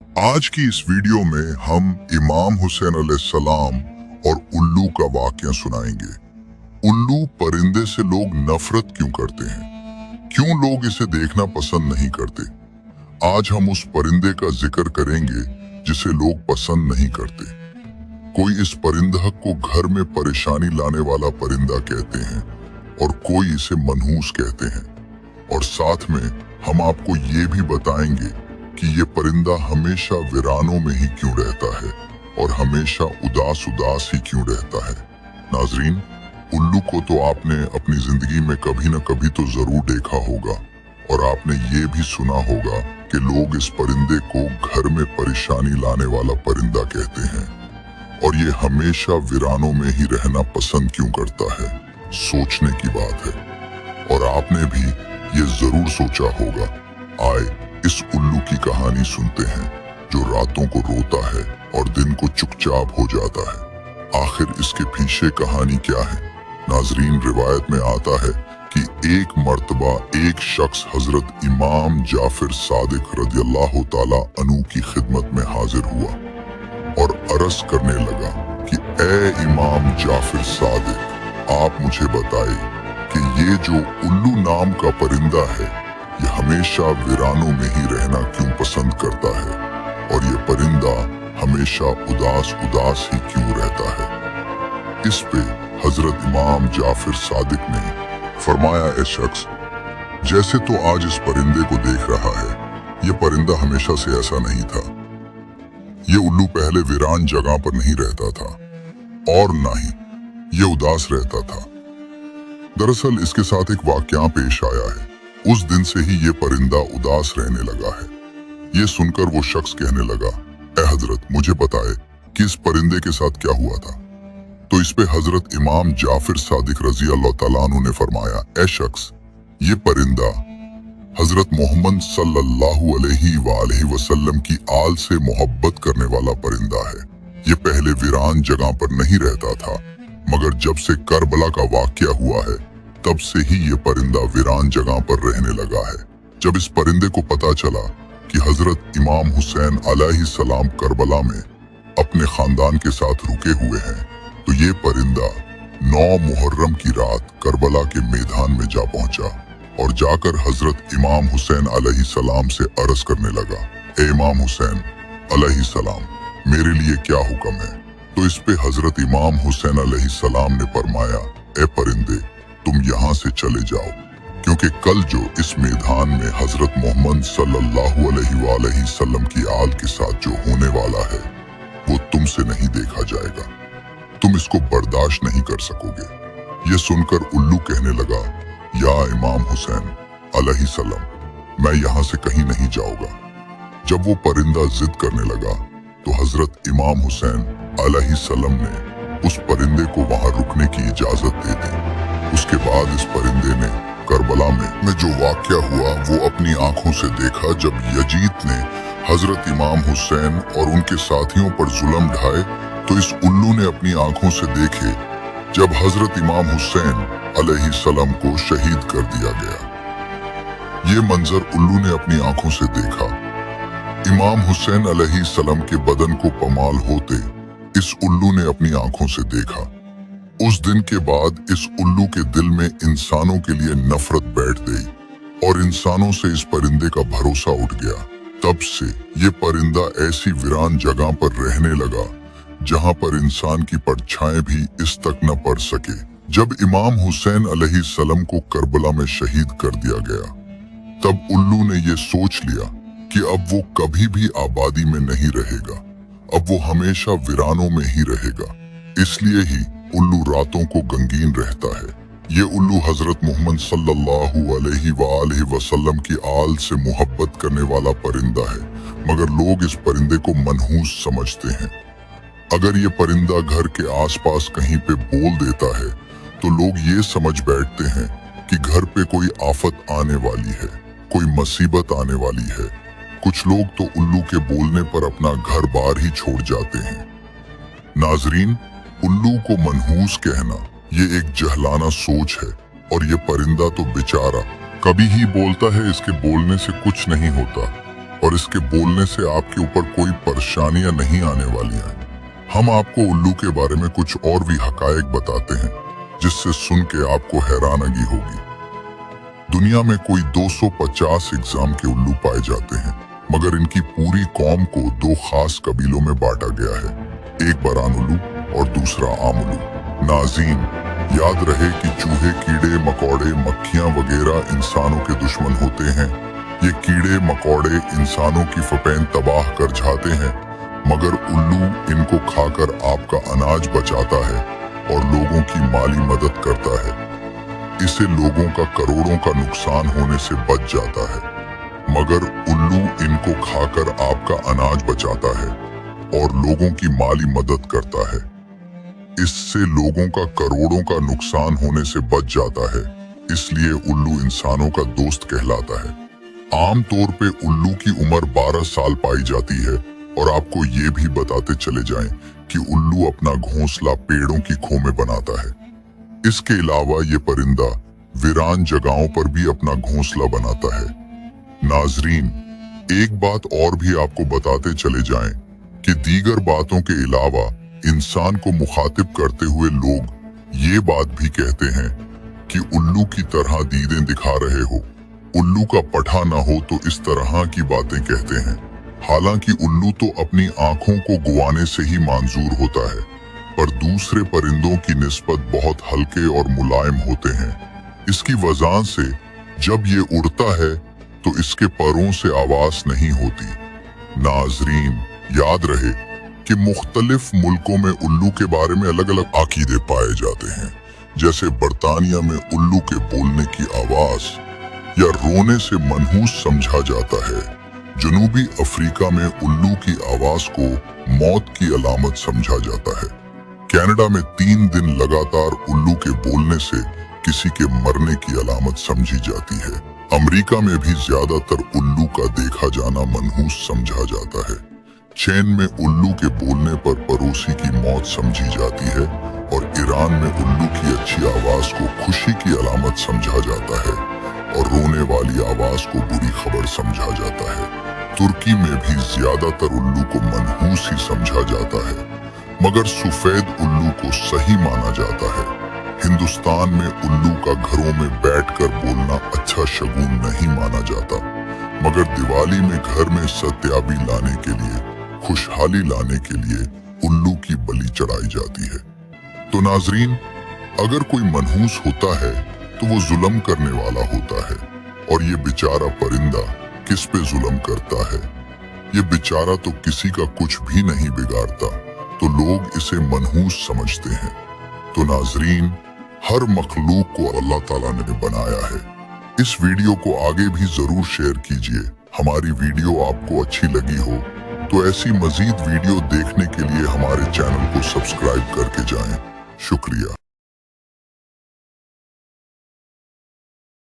आज की इस वीडियो में हम इमाम हुसैन अलैहिस्सलाम और उल्लू का वाकया सुनाएंगे। उल्लू परिंदे से लोग नफरत क्यों करते हैं? क्यों लोग इसे देखना पसंद नहीं करते? आज हम उस परिंदे का जिक्र करेंगे जिसे लोग पसंद नहीं करते। कोई इस परिंदा को घर में परेशानी लाने वाला परिंदा कहते हैं और कोई इसे मनहूस कहते हैं। और साथ में हम आपको ये भी बताएंगे कि ये परिंदा हमेशा वीरानों में ही क्यों रहता है और हमेशा उदास उदास ही क्यों रहता है। नाजरीन, उल्लू को तो आपने अपनी जिंदगी में कभी न कभी तो जरूर देखा होगा और आपने ये भी सुना होगा कि लोग इस परिंदे को घर में परेशानी लाने वाला परिंदा कहते हैं और ये हमेशा वीरानों में ही रहना पसंद क्यों करता है। सोचने की बात है और आपने भी ये जरूर सोचा होगा। आए इस उल्लू की कहानी सुनते हैं जो रातों को रोता है और दिन को चुपचाप हो जाता है। आखिर इसके पीछे कहानी क्या है? नाजरीन, रिवायत में आता है कि एक मर्तबा एक शख्स हजरत इमाम जाफर सादिक रदियल्लाहु ताला अन्हु की खिदमत में हाजिर हुआ और अर्ज करने लगा कि ए इमाम जाफर सादिक, आप मुझे बताए कि ये जो उल्लू नाम का परिंदा है ये हमेशा वीरानों में ही रहना क्यों पसंद करता है और ये परिंदा हमेशा उदास उदास ही क्यों रहता है। इस पे हजरत इमाम जाफर सादिक ने फरमाया, ए शख्स, जैसे तो आज इस परिंदे को देख रहा है, ये परिंदा हमेशा से ऐसा नहीं था। ये उल्लू पहले वीरान जगह पर नहीं रहता था और ना ही ये उदास रहता था। दरअसल इसके साथ एक वाकया पेश आया है। उस दिन से ही ये परिंदा उदास रहने लगा है। ये सुनकर वो शख्स कहने लगा, ए हजरत, मुझे बताए कि इस परिंदे के साथ क्या हुआ था। तो इस पे हजरत इमाम जाफर सादिक रजी अल्लाह तआला अन्हु ने फरमाया, ए शख्स, ये परिंदा हजरत मोहम्मद सल्लल्लाहु अलैहि वसल्लम की आल से मोहब्बत करने वाला परिंदा है। ये पहले वीरान जगह पर नहीं रहता था, मगर जब से करबला का वाकया हुआ है तब से ही ये परिंदा वीरान जगह पर रहने लगा है। जब इस परिंदे को पता चला कि हजरत इमाम हुसैन अलैहिस्सलाम करबला में अपने खानदान के साथ रुके हुए हैं, तो ये परिंदा 9 मुहर्रम की रात करबला के मैदान में जा पहुंचा और जाकर हजरत इमाम हुसैन अलैहिस्सलाम से अर्ज करने लगा, ए इमाम हुसैन अलैहिस्सलाम, मेरे लिए क्या हुक्म है। तो इस पे हजरत इमाम हुसैन अलैहिस्सलाम ने फरमाया, ए परिंदे, तुम यहाँ से चले जाओ, क्योंकि कल जो इस मैदान में हजरत मोहम्मद सल्लल्लाहु अलैहि वसल्लम की आल के साथ जो होने वाला है वो तुमसे नहीं देखा जाएगा। तुम इसको बर्दाश्त नहीं कर सकोगे। ये सुनकर उल्लू कहने लगा, या इमाम हुसैन अलैहिस्सलाम, मैं यहाँ से कहीं नहीं जाऊंगा। जब वो परिंदा जिद करने लगा तो हजरत इमाम हुसैन अलैहिस्सलाम ने उस परिंदे को वहां रुकने की इजाजत दे दी। उसके बाद इस परिंदे ने करबला में जो वाकया हुआ वो अपनी आंखों से देखा। जब यजीद ने हजरत इमाम हुसैन और उनके साथियों पर जुल्म ढाए तो इस उल्लू ने अपनी आंखों से देखे जब हजरत इमाम हुसैन अलैहिस्सलाम को शहीद कर दिया गया। ये मंजर उल्लू ने अपनी आंखों से देखा। इमाम हुसैन अलैहिस्सलाम के बदन को पमाल होते इस उल्लू ने अपनी आंखों से देखा। उस दिन के बाद इस उल्लू के दिल में इंसानों के लिए नफरत बैठ गई और इंसानों से इस परिंदे का भरोसा उठ गया। तब से ये परिंदा ऐसी वीरान जगह पर रहने लगा जहां पर इंसान की परछाएं भी इस तक न पड़ सके। जब इमाम हुसैन अलैहिस्सलाम को करबला में शहीद कर दिया गया तब उल्लू ने ये सोच लिया कि अब वो कभी भी आबादी में नहीं रहेगा, अब वो हमेशा वीरानों में ही रहेगा। इसलिए ही उल्लू रातों को गंगीन रहता है। ये उल्लू हजरत मोहम्मद सल्लल्लाहु अलैहि वसल्लम की आल से मोहब्बत करने वाला परिंदा है, मगर लोग इस परिंदे को मनहूस समझते हैं। अगर ये परिंदा घर के आसपास कहीं पे बोल देता है तो लोग ये समझ बैठते हैं कि घर पे कोई आफत आने वाली है, कोई मुसीबत आने वाली है। कुछ लोग तो उल्लू के बोलने पर अपना घर बार ही छोड़ जाते हैं। नाजरीन, उल्लू को मनहूस कहना ये एक जहलाना सोच है और ये परिंदा तो बेचारा कभी ही बोलता है, इसके बोलने से कुछ नहीं होता। और इसके बोलने से आपके ऊपर कोई परेशानियां नहीं आने वाली हैं। हम आपको उल्लू के बारे में कुछ और भी हकायक बताते हैं जिससे सुन के आपको हैरानगी होगी। दुनिया में कोई 250 एग्जाम के उल्लू पाए जाते हैं, मगर इनकी पूरी कौम को दो खास कबीलों में बांटा गया है, एक बरान उल्लू और दूसरा आम उल्लू। नाज़रीन, याद रहे कि चूहे, कीड़े मकोड़े, मक्खियां वगैरह इंसानों के दुश्मन होते हैं। ये कीड़े मकोड़े इंसानों की फपेन तबाह कर जाते हैं, मगर उल्लू इनको खाकर आपका अनाज बचाता है और लोगों की माली मदद करता है। इससे लोगों का करोड़ों का नुकसान होने से बच जाता है, मगर उल्लू इनको खाकर आपका अनाज बचाता है और लोगों की माली मदद करता है। इससे लोगों का करोड़ों का नुकसान होने से बच जाता है, इसलिए उल्लू इंसानों का दोस्त कहलाता है। आमतौर पे उल्लू की उम्र 12 साल पाई जाती है और आपको ये भी बताते चले जाएं कि उल्लू अपना घोंसला पेड़ों की खो में बनाता है। इसके अलावा ये परिंदा वीरान जगहों पर भी अपना घोंसला बनाता है। नाजरीन, एक बात और भी आपको बताते चले जाएं कि दीगर बातों के अलावा इंसान को मुखातिब करते हुए लोग ये बात भी कहते हैं कि उल्लू की तरह दीदें दिखा रहे हो। उल्लू का पठा ना हो तो इस तरह की बातें कहते हैं। हालांकि उल्लू तो अपनी आंखों को गुवाने से ही मंजूर होता है, पर दूसरे परिंदों की निस्बत बहुत हल्के और मुलायम होते हैं। इसकी वजह से जब ये उड़ता है तो इसके परों से आवाज नहीं होती। नाजरीन, याद रहे कि मुख्तलिफ मुल्कों में उल्लू के बारे में अलग अलग अकीदे पाए जाते हैं। जैसे बरतानिया में उल्लू के बोलने की आवाज या रोने से मनहूस समझा जाता है। जनूबी अफ्रीका में उल्लू की आवाज को मौत की अलामत समझा जाता है। कनाडा में 3 दिन लगातार उल्लू के बोलने से किसी के मरने की अलामत समझी जाती है। अमेरिका में भी ज्यादातर उल्लू का देखा जाना मनहूस समझा जाता है। चीन में उल्लू के बोलने पर पड़ोसी की मौत समझी जाती है और ईरान में उल्लू की अच्छी आवाज को खुशी की अलामत समझा जाता है और रोने वाली आवाज को बुरी खबर समझा जाता है। तुर्की में भी ज्यादातर उल्लू को मनहूस ही समझा जाता है, मगर सफेद उल्लू को सही माना जाता है। हिंदुस्तान में उल्लू का घरों में बैठकर बोलना अच्छा शगुन नहीं माना जाता, मगर दिवाली में घर में सत्याबी लाने के लिए, खुशहाली लाने के लिए उल्लू की बलि चढ़ाई जाती है। तो नाजरीन, अगर कोई मनहूस होता है तो वो जुल्म करने वाला होता है, और ये बेचारा परिंदा किस पे जुल्म करता है? ये बेचारा तो किसी का कुछ भी नहीं बिगाड़ता, तो लोग इसे मनहूस समझते हैं। तो नाजरीन, हर मखलूक को अल्लाह ताला ने बनाया है। इस वीडियो को आगे भी जरूर शेयर कीजिए। हमारी वीडियो आपको अच्छी लगी हो तो ऐसी मजीद वीडियो देखने के लिए हमारे चैनल को सब्सक्राइब करके जाएं। शुक्रिया।